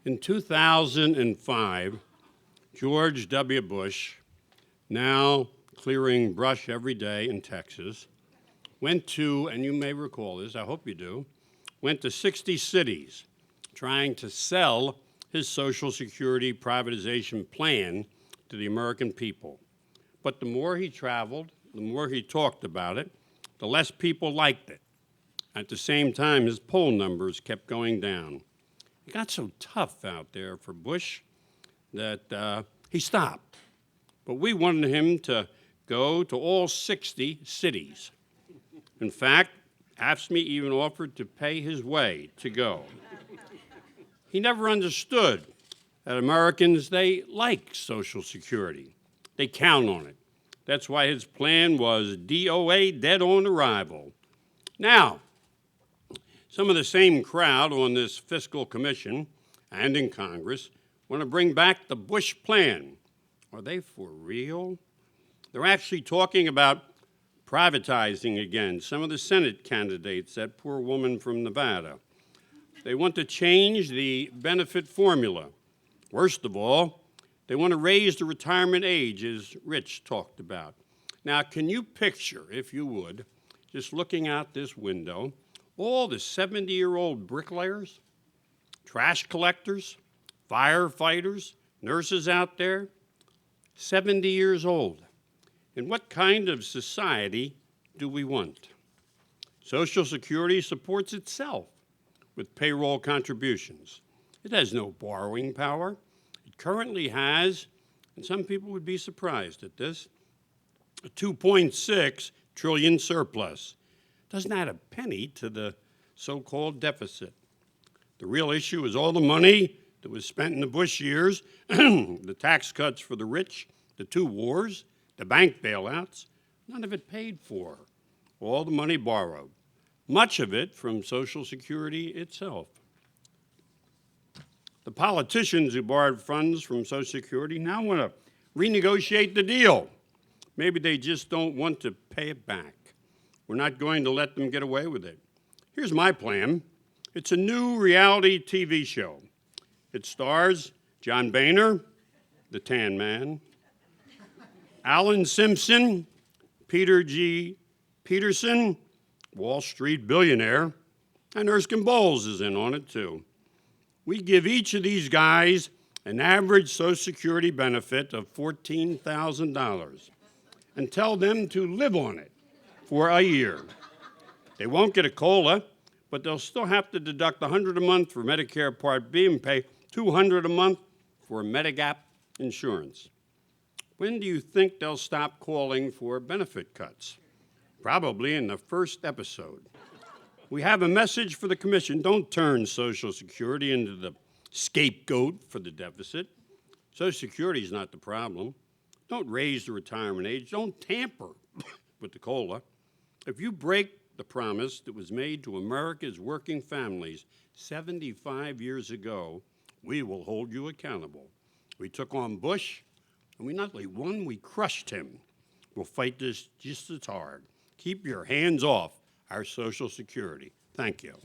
In 2005, George W. Bush, now clearing brush every day in Texas, went to, and you may recall this, I hope you do, went to 60 cities trying to sell his Social Security privatization plan to the American people. But the more he traveled, the more he talked about it, the less people liked it. At the same time, his poll numbers kept going down. It got so tough out there for Bush that he stopped. But we wanted him to go to all 60 cities. In fact, AFSCME even offered to pay his way to go. He never understood that Americans, they like Social Security. They count on it. That's why his plan was DOA, dead on arrival. Now, some of the same crowd on this fiscal commission and in Congress want to bring back the Bush plan. Are they for real? They're actually talking about privatizing again. Some of the Senate candidates, that poor woman from Nevada, they want to change the benefit formula. Worst of all, they want to raise the retirement age, as Rich talked about. Now, can you picture, if you would, just looking out this window, all the 70-year-old bricklayers, trash collectors, firefighters, nurses out there, 70 years old. And what kind of society do we want? Social Security supports itself with payroll contributions. It has no borrowing power. It currently has, and some people would be surprised at this, a $2.6 trillion surplus. Doesn't add a penny to the so-called deficit. The real issue is all the money that was spent in the Bush years, the tax cuts for the rich, the two wars, the bank bailouts, none of it paid for. All the money borrowed, much of it from Social Security itself. The politicians who borrowed funds from Social Security now want to renegotiate the deal. Maybe they just don't want to pay it back. We're not going to let them get away with it. Here's my plan. It's a new reality TV show. It stars John Boehner, the Tan Man, Alan Simpson, Peter G. Peterson, Wall Street billionaire, and Erskine Bowles is in on it too. We give each of these guys an average Social Security benefit of $14,000 and tell them to live on it for a year. They won't get a COLA, but they'll still have to deduct $100 a month for Medicare Part B and pay $200 a month for Medigap insurance. When do you think they'll stop calling for benefit cuts? Probably in the first episode. We have a message for the commission. Don't turn Social Security into the scapegoat for the deficit. Social Security is not the problem. Don't raise the retirement age. Don't tamper with the COLA. If you break the promise that was made to America's working families 75 years ago, we will hold you accountable. We took on Bush, and we not only won, we crushed him. We'll fight this just as hard. Keep your hands off our Social Security. Thank you.